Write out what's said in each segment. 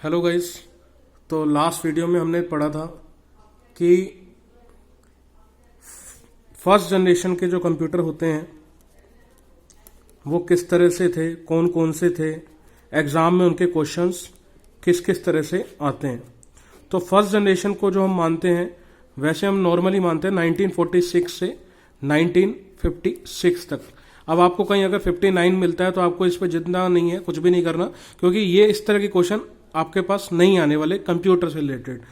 Hello guys. तो last video में हमने पढ़ा था कि फर्स्ट जनरेशन के जो कंप्यूटर होते हैं वो किस तरह से थे, कौन कौन से थे, एग्जाम में उनके क्वेश्चंस किस किस तरह से आते हैं। तो फर्स्ट जनरेशन को जो हम मानते हैं, वैसे हम नॉर्मली मानते हैं 1946 से 1956 तक। अब आपको कहीं अगर 59 मिलता है तो आपको इस पर जितना नहीं है, कुछ भी नहीं करना, क्योंकि ये इस तरह के क्वेश्चन आपके पास नहीं आने वाले कंप्यूटर से रिलेटेड।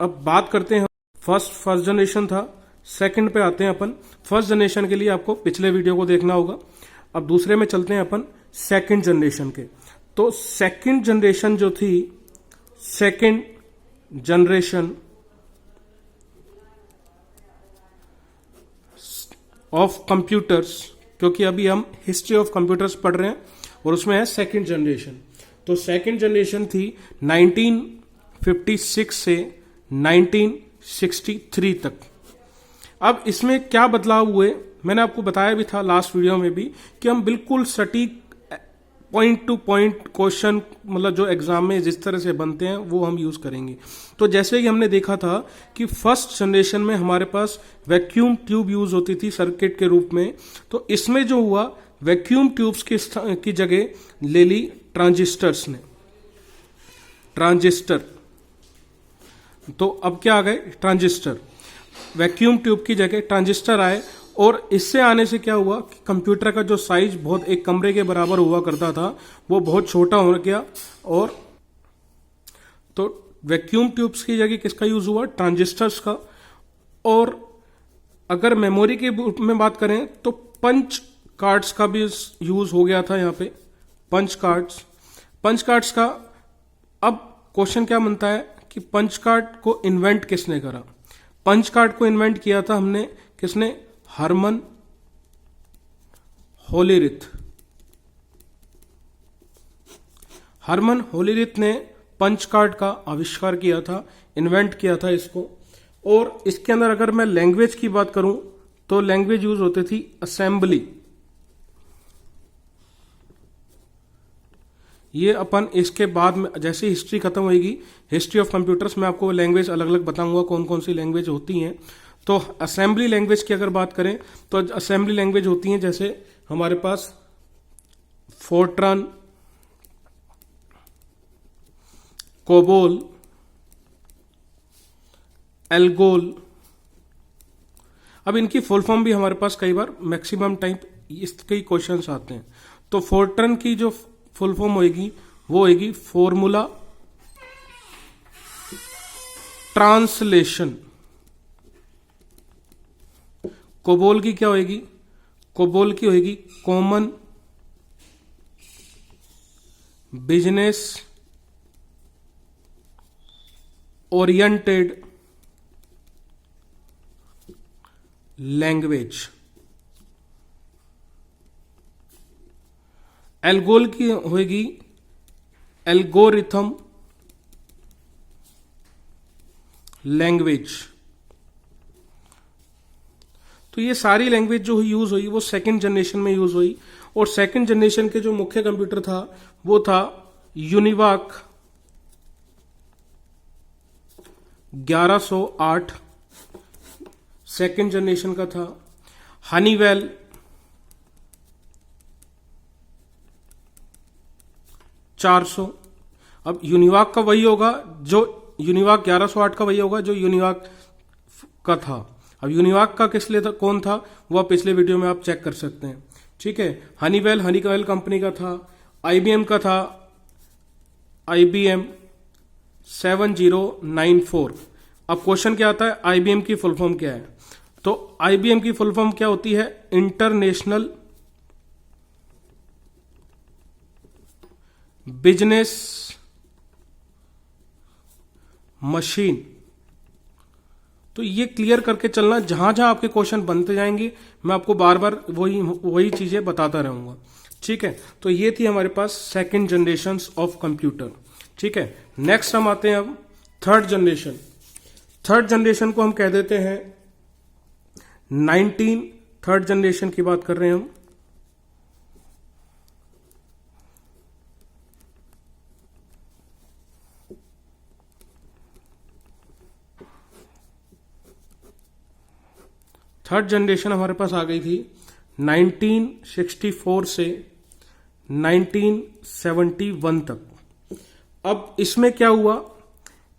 अब बात करते हैं, फर्स्ट जनरेशन था, सेकंड पे आते हैं अपन। फर्स्ट जनरेशन के लिए आपको पिछले वीडियो को देखना होगा। अब दूसरे में चलते हैं अपन सेकंड जनरेशन के। तो सेकंड जनरेशन जो थी, सेकंड जनरेशन ऑफ कंप्यूटर्स, क्योंकि अभी हम हिस्ट्री ऑफ कंप्यूटर्स पढ़ रहे हैं और उसमें है सेकंड जनरेशन। तो सेकंड जनरेशन थी 1956 से 1963 तक। अब इसमें क्या बदलाव हुए, मैंने आपको बताया भी था लास्ट वीडियो में भी कि हम बिल्कुल सटीक पॉइंट टू पॉइंट क्वेश्चन, मतलब जो एग्जाम में जिस तरह से बनते हैं वो हम यूज करेंगे। तो जैसे कि हमने देखा था कि फर्स्ट जनरेशन में हमारे पास वैक्यूम ट्यूब यूज होती थी सर्किट के रूप में। तो इसमें जो हुआ, वैक्यूम ट्यूब्स की जगह ले ली ट्रांजिस्टर्स ने, ट्रांजिस्टर। तो अब क्या आ गए, ट्रांजिस्टर। वैक्यूम ट्यूब की जगह ट्रांजिस्टर आए, और इससे आने से क्या हुआ कि कंप्यूटर का जो साइज बहुत एक कमरे के बराबर हुआ करता था वो बहुत छोटा हो गया। और तो वैक्यूम ट्यूब्स की जगह किसका यूज हुआ, ट्रांजिस्टर्स का। और अगर मेमोरी के रूप में बात करें तो पंच कार्ड्स का भी यूज हो गया था यहाँ पे, पंच कार्ड्स का। अब क्वेश्चन क्या बनता है कि पंच कार्ड को इन्वेंट किसने करा। पंच कार्ड को इन्वेंट किया था हमने, किसने, हरमन होलीरिथ। हरमन होलीरिथ ने पंच कार्ड का आविष्कार किया था, इन्वेंट किया था इसको। और इसके अंदर अगर मैं लैंग्वेज की बात करूं तो लैंग्वेज यूज होती थी असेंबली। ये अपन इसके बाद में जैसे हिस्ट्री खत्म होगी, हिस्ट्री ऑफ कंप्यूटर्स में आपको लैंग्वेज अलग अलग बताऊंगा कौन कौन सी लैंग्वेज होती हैं। तो असेंबली लैंग्वेज की अगर बात करें तो असेंबली लैंग्वेज होती हैं जैसे हमारे पास फोर्ट्रन, कोबोल, एल्गोल। अब इनकी फुल फॉर्म भी हमारे पास कई बार मैक्सिमम टाइम इसके क्वेश्चंस आते हैं। तो फोर्ट्रन की जो फुल फॉर्म होगी वो होगी फॉर्मूला ट्रांसलेशन। कोबोल की क्या होगी, कोबोल की होगी common business oriented language. ALGOL की होगी एल्गोरिथम लैंग्वेज। तो ये सारी लैंग्वेज जो यूज हुई वो सेकंड जनरेशन में यूज हुई। और सेकंड जनरेशन के जो मुख्य कंप्यूटर था वो था यूनिवाक 1108, सेकंड जनरेशन का था। हनीवेल 400। अब यूनिवाक का वही होगा जो यूनिवाक 1108 का वही होगा जो यूनिवाक का था। अब यूनिवाक का किस लिए था, कौन था, वो पिछले वीडियो में आप चेक कर सकते हैं। ठीक है, हनीवेल कंपनी का था। आईबीएम का था IBM 7094। अब क्वेश्चन क्या आता है, आईबीएम की फुल फॉर्म क्या है। तो आईबीएम की फुल फॉर्म क्या होती है, इंटरनेशनल बिजनेस मशीन। तो ये क्लियर करके चलना, जहां जहां आपके क्वेश्चन बनते जाएंगे मैं आपको बार बार वही चीजें बताता रहूंगा। ठीक है, तो ये थी हमारे पास सेकंड जनरेशन ऑफ कंप्यूटर। ठीक है, नेक्स्ट हम आते हैं अब थर्ड जनरेशन। थर्ड जनरेशन को हम कह देते हैं थर्ड जनरेशन की बात कर रहे हैं हम। थर्ड जनरेशन हमारे पास आ गई थी 1964 से 1971 तक। अब इसमें क्या हुआ,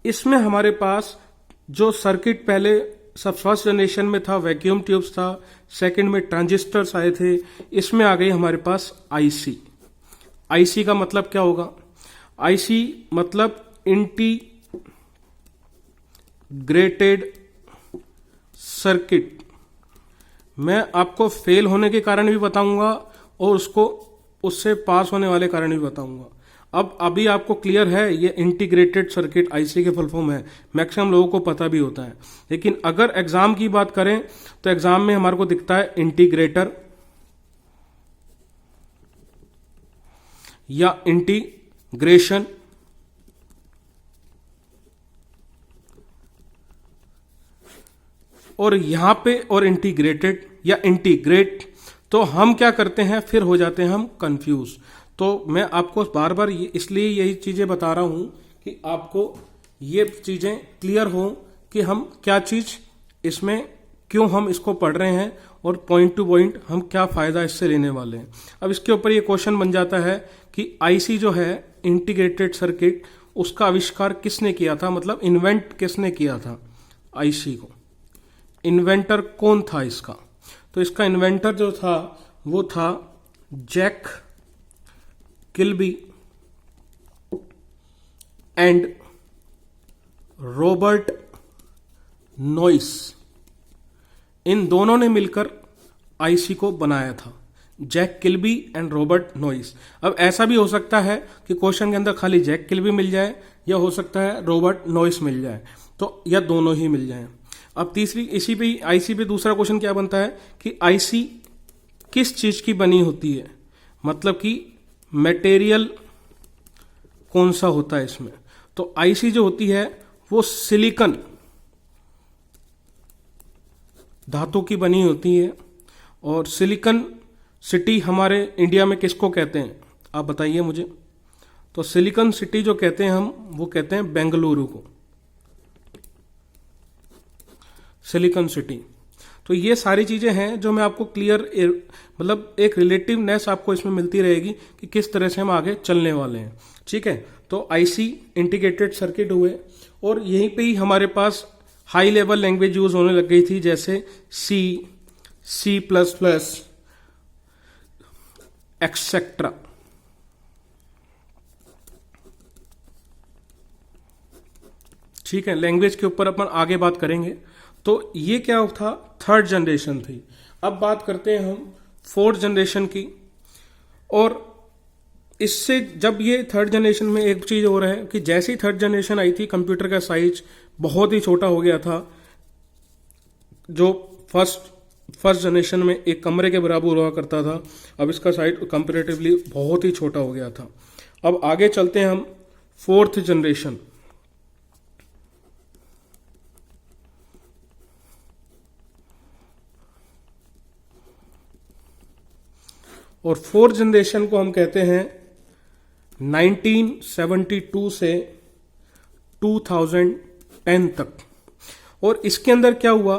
इसमें हमारे पास जो सर्किट पहले सब फर्स्ट जनरेशन में था वैक्यूम ट्यूब्स था, सेकंड में ट्रांजिस्टर्स आए थे, इसमें आ गई हमारे पास आईसी। आईसी का मतलब क्या होगा, आईसी मतलब इंटीग्रेटेड सर्किट। मैं आपको फेल होने के कारण भी बताऊंगा और उससे पास होने वाले कारण भी बताऊंगा। अब अभी आपको क्लियर है, ये इंटीग्रेटेड सर्किट आईसी के फुल फॉर्म है, मैक्सिमम लोगों को पता भी होता है। लेकिन अगर एग्जाम की बात करें तो एग्जाम में हमारे को दिखता है इंटीग्रेटर या इंटीग्रेशन, और यहां पे और इंटीग्रेटेड या इंटीग्रेट, तो हम क्या करते हैं, फिर हो जाते हैं हम कंफ्यूज। तो मैं आपको बार बार इसलिए यही चीजें बता रहा हूं कि आपको ये चीजें क्लियर हो कि हम क्या चीज इसमें, क्यों हम इसको पढ़ रहे हैं और पॉइंट टू पॉइंट हम क्या फायदा इससे लेने वाले हैं। अब इसके ऊपर ये क्वेश्चन बन जाता है कि आईसी जो है इंटीग्रेटेड सर्किट, उसका आविष्कार किसने किया था, मतलब इन्वेंट किसने किया था आईसी को, इन्वेंटर कौन था इसका। तो इसका इन्वेंटर जो था वो था Jack Kilby and Robert Noyce. इन दोनों ने मिलकर आईसी को बनाया था, Jack Kilby and Robert Noyce. अब ऐसा भी हो सकता है कि क्वेश्चन के अंदर खाली जैक किल्बी मिल जाए, या हो सकता है रॉबर्ट नॉइस मिल जाए, तो या दोनों ही मिल जाएं। अब तीसरी इसी पे आईसी पे दूसरा क्वेश्चन क्या बनता है कि आईसी किस चीज की बनी होती है, मतलब कि मटेरियल कौन सा होता है इसमें। तो आईसी जो होती है वो सिलिकॉन धातु की बनी होती है। और सिलिकॉन सिटी हमारे इंडिया में किसको कहते हैं, आप बताइए मुझे। तो सिलिकॉन सिटी जो कहते हैं हम, वो कहते हैं बेंगलुरु को, सिलिकॉन सिटी। तो ये सारी चीजें हैं जो मैं आपको क्लियर, मतलब एक रिलेटिवनेस आपको इसमें मिलती रहेगी कि किस तरह से हम आगे चलने वाले हैं। ठीक है, तो आईसी इंटीग्रेटेड सर्किट हुए, और यहीं पे ही हमारे पास हाई लेवल लैंग्वेज यूज होने लग गई थी, जैसे सी प्लस प्लस एक्सेट्रा। ठीक है, लैंग्वेज के ऊपर अपन आगे बात करेंगे। तो ये क्या था, थर्ड जनरेशन थी। अब बात करते हैं हम फोर्थ जनरेशन की। और इससे जब ये थर्ड जनरेशन में एक चीज हो रहा है कि जैसे ही थर्ड जनरेशन आई थी, कंप्यूटर का साइज बहुत ही छोटा हो गया था। जो फर्स्ट जनरेशन में एक कमरे के बराबर हुआ करता था, अब इसका साइज कंपेरेटिवली बहुत ही छोटा हो गया था। अब आगे चलते हैं हम फोर्थ जनरेशन। और फोर्थ जनरेशन को हम कहते हैं 1972 से 2010 तक। और इसके अंदर क्या हुआ,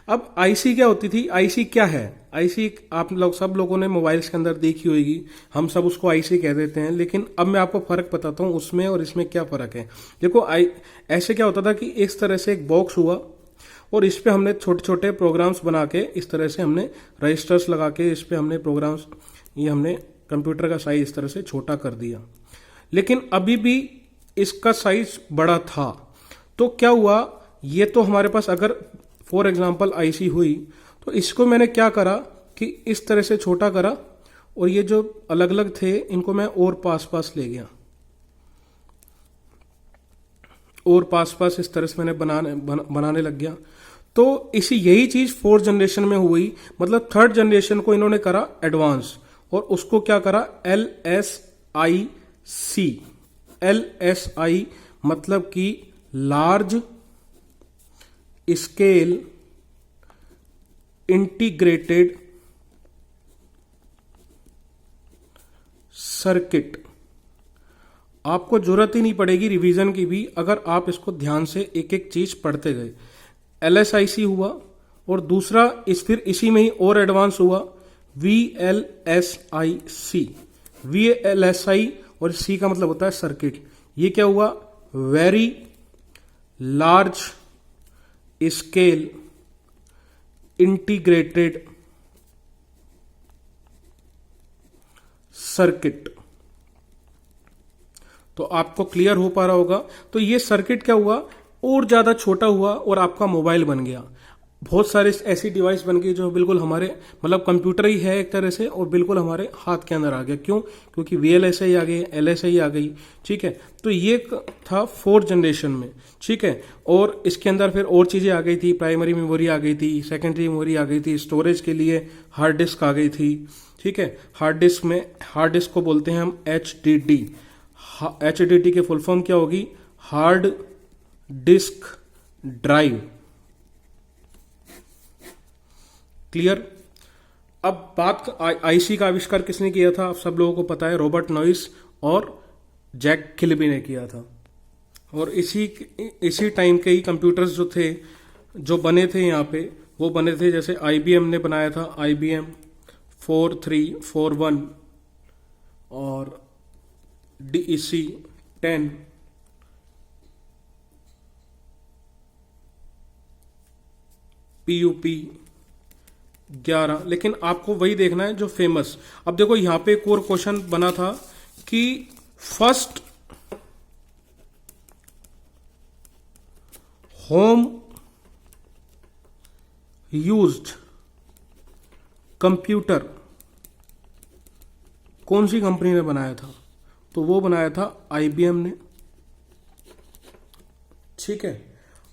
अब आईसी क्या होती थी, आईसी क्या है, आईसी आप लोग सब लोगों ने मोबाइल्स के अंदर देखी होगी, हम सब उसको आईसी कह देते हैं। लेकिन अब मैं आपको फर्क बताता हूं उसमें और इसमें क्या फर्क है। देखो ऐसे क्या होता था कि इस तरह से एक बॉक्स हुआ, और इस पे हमने छोटे छोटे प्रोग्राम्स बना के, इस तरह से हमने रजिस्टर्स लगा के इस पे हमने प्रोग्राम्स, ये हमने कंप्यूटर का साइज इस तरह से छोटा कर दिया। लेकिन अभी भी इसका साइज बड़ा था। तो क्या हुआ, ये तो हमारे पास अगर फॉर एग्जांपल आईसी हुई, तो इसको मैंने क्या करा कि इस तरह से छोटा करा, और ये जो अलग अलग थे इनको मैं और पास ले गया, और पास इस तरह से मैंने बनाने लग गया। तो यही चीज फोर्थ जनरेशन में हुई, मतलब थर्ड जनरेशन को इन्होंने करा एडवांस, और उसको क्या करा LSI मतलब कि लार्ज स्केल इंटीग्रेटेड सर्किट। आपको जरूरत ही नहीं पड़ेगी रिवीजन की भी, अगर आप इसको ध्यान से एक एक चीज पढ़ते गए। LSIC हुआ, और दूसरा फिर इसी में ही और एडवांस हुआ VLSI। VLSI और सी का मतलब होता है सर्किट। ये क्या हुआ? Very large scale integrated circuit. तो आपको क्लियर हो पा रहा होगा। तो ये सर्किट क्या हुआ? और ज्यादा छोटा हुआ और आपका मोबाइल बन गया। बहुत सारे ऐसी डिवाइस बन गई जो बिल्कुल हमारे मतलब कंप्यूटर ही है एक तरह से, और बिल्कुल हमारे हाथ के अंदर आ गया। क्यों? क्योंकि VLSI आ गई, LSI आ गई। ठीक है, तो ये था 4th जनरेशन में। ठीक है, और इसके अंदर फिर और चीजें आ गई थी। प्राइमरी मेमोरी आ गई थी, सेकेंडरी मेमोरी आ गई थी, स्टोरेज के लिए हार्ड डिस्क आ गई थी। ठीक है, हार्ड डिस्क को बोलते हैं हम HDD। HDD की फुल फॉर्म क्या होगी? Hard disk drive. क्लियर? अब बात आईसी का आविष्कार किसने किया था? आप सब लोगों को पता है, रॉबर्ट नॉइस और जैक किल्बी ने किया था। और इसी टाइम के ही कंप्यूटर्स जो थे, जो बने थे यहाँ पे, वो बने थे जैसे IBM ने बनाया था, IBM 4341 और DEC 10, PUP 11। लेकिन आपको वही देखना है जो फेमस। अब देखो यहां पे एक और क्वेश्चन बना था कि फर्स्ट होम यूज्ड कंप्यूटर कौन सी कंपनी ने बनाया था? तो वो बनाया था IBM ने। ठीक है,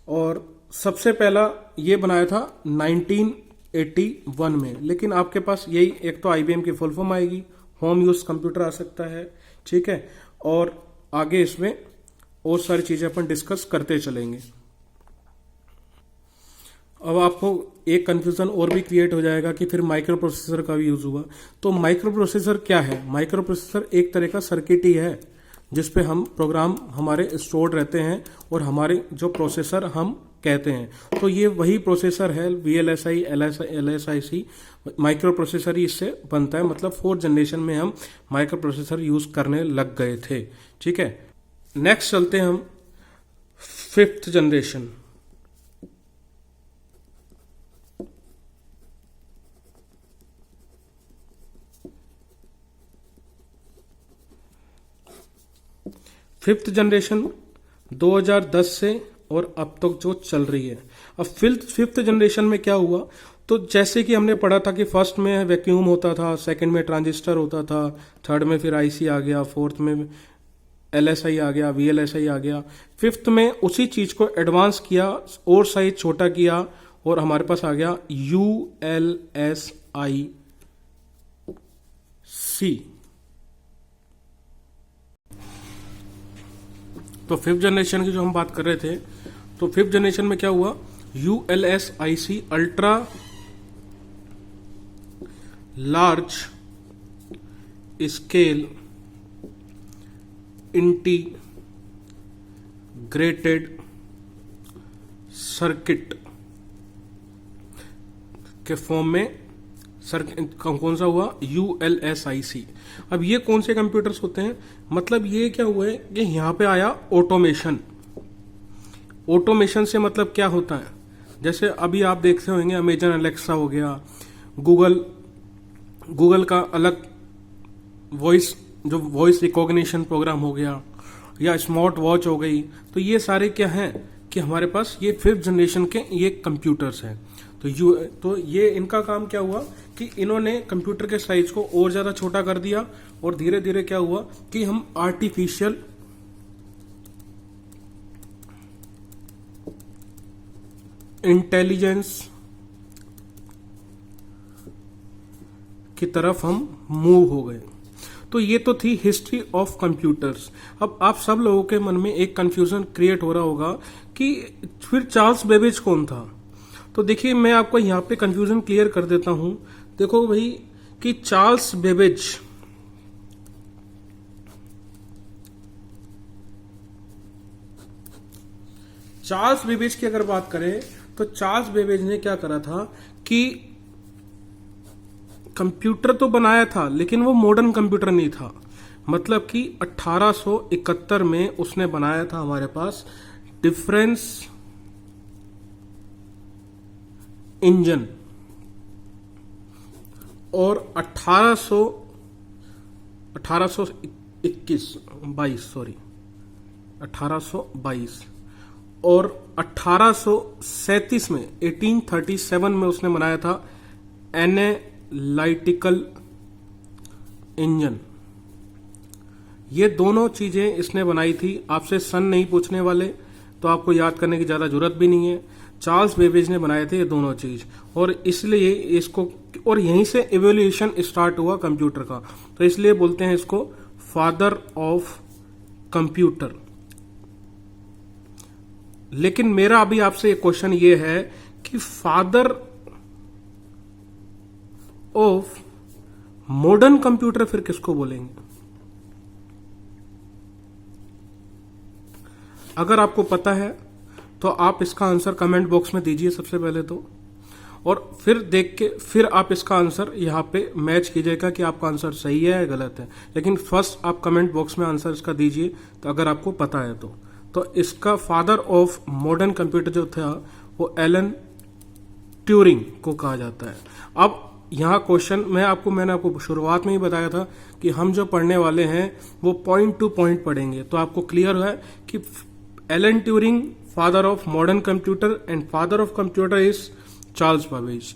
और सबसे पहला ये बनाया था 1981 में। लेकिन आपके पास यही एक तो IBM की फुल फॉर्म आएगी, होम यूज कंप्यूटर आ सकता है। ठीक है, और आगे इसमें और सारी चीजें अपन डिस्कस करते चलेंगे। अब आपको एक कंफ्यूजन और भी क्रिएट हो जाएगा कि फिर माइक्रो प्रोसेसर का भी यूज हुआ। तो माइक्रो प्रोसेसर क्या है? माइक्रो प्रोसेसर एक तरह का सर्किट ही है जिसपे हम प्रोग्राम हमारे स्टोर्ड रहते हैं और हमारे जो प्रोसेसर हम कहते हैं। तो ये वही प्रोसेसर है, VLSI, LSIC माइक्रो प्रोसेसर ही इससे बनता है। मतलब 4th जनरेशन में हम माइक्रो प्रोसेसर यूज करने लग गए थे। ठीक है, नेक्स्ट चलते हैं हम 5th जनरेशन। फिफ्थ जनरेशन 2010 से और अब तक जो चल रही है। अब फिफ्थ जनरेशन में क्या हुआ? तो जैसे कि हमने पढ़ा था कि फर्स्ट में वैक्यूम होता था, सेकंड में ट्रांजिस्टर होता था, थर्ड में फिर IC आ गया, फोर्थ में LSI आ गया, VLSI आ गया, फिफ्थ में उसी चीज को एडवांस किया और साइज छोटा किया और हमारे पास आ गया ULSIC। तो 5th जनरेशन की जो हम बात कर रहे थे, तो 5th जनरेशन में क्या हुआ? ULSIC ultra large scale integrated circuit के फॉर्म में कौन सा हुआ? ULSIC। अब ये कौन से कंप्यूटर्स होते हैं? मतलब ये क्या हुआ है कि यहां पे आया ऑटोमेशन। ऑटोमेशन से मतलब क्या होता है? जैसे अभी आप देखते होंगे अमेजन अलेक्सा हो गया, गूगल का अलग वॉइस रिकॉग्निशन प्रोग्राम हो गया, या स्मार्ट वॉच हो गई। तो ये सारे क्या हैं कि हमारे पास ये 5th जनरेशन के ये कंप्यूटर्स हैं। तो ये इनका काम क्या हुआ कि इन्होंने कंप्यूटर के साइज को और ज्यादा छोटा कर दिया और धीरे धीरे क्या हुआ कि हम आर्टिफिशियल इंटेलिजेंस की तरफ हम मूव हो गए। तो ये तो थी हिस्ट्री ऑफ कंप्यूटर्स। अब आप सब लोगों के मन में एक कंफ्यूजन क्रिएट हो रहा होगा कि फिर चार्ल्स बेबेज कौन था? तो देखिए मैं आपको यहां पे कंफ्यूजन क्लियर कर देता हूं। देखो भाई कि चार्ल्स बेबेज की अगर बात करें तो चार्ल्स बेबेज ने क्या करा था कि कंप्यूटर तो बनाया था लेकिन वो मॉडर्न कंप्यूटर नहीं था। मतलब कि 1871 में उसने बनाया था हमारे पास डिफरेंस इंजन, और 1822 और 1837 में 1837 में उसने बनाया था एनालिटिकल इंजन। ये दोनों चीजें इसने बनाई थी। आपसे सन नहीं पूछने वाले तो आपको याद करने की ज्यादा जरूरत भी नहीं है। चार्ल्स बेबेज ने बनाए थे ये दोनों चीज, और इसलिए इसको, और यहीं से इवोल्यूशन स्टार्ट हुआ कंप्यूटर का, तो इसलिए बोलते हैं इसको फादर ऑफ कंप्यूटर। लेकिन मेरा अभी आपसे एक क्वेश्चन ये है कि फादर ऑफ मॉडर्न कंप्यूटर फिर किसको बोलेंगे? अगर आपको पता है तो आप इसका आंसर कमेंट बॉक्स में दीजिए सबसे पहले तो, और फिर देख के फिर आप इसका आंसर यहाँ पे मैच कीजिएगा कि आपका आंसर सही है या गलत है। लेकिन फर्स्ट आप कमेंट बॉक्स में आंसर इसका दीजिए तो अगर आपको पता है तो इसका फादर ऑफ मॉडर्न कंप्यूटर जो था वो एलन ट्यूरिंग को कहा जाता है। अब यहाँ क्वेश्चन मैंने आपको शुरुआत में ही बताया था कि हम जो पढ़ने वाले हैं वो पॉइंट टू पॉइंट पढ़ेंगे, तो आपको क्लियर है कि Alan Turing father of modern computer and father of computer is Charles Babbage.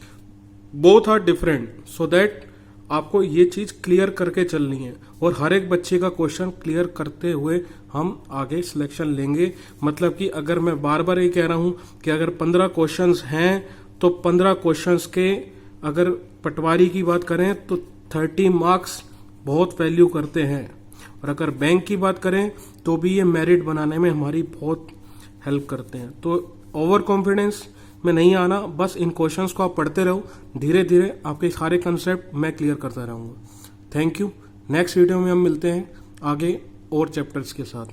Both are different, so that आपको ये चीज क्लियर करके चलनी है, और हर एक बच्चे का क्वेश्चन क्लियर करते हुए हम आगे सिलेक्शन लेंगे। मतलब कि अगर मैं बार बार ये कह रहा हूं कि अगर 15 क्वेश्चंस हैं तो 15 क्वेश्चंस के अगर पटवारी की बात करें तो 30 मार्क्स बहुत वैल्यू करते हैं, और अगर बैंक की बात करें तो भी ये मेरिट बनाने में हमारी बहुत हेल्प करते हैं। तो ओवर कॉन्फिडेंस में नहीं आना, बस इन क्वेश्चंस को आप पढ़ते रहो, धीरे धीरे आपके सारे कंसेप्ट मैं क्लियर करता रहूंगा। Thank you. नेक्स्ट वीडियो में हम मिलते हैं आगे और चैप्टर्स के साथ।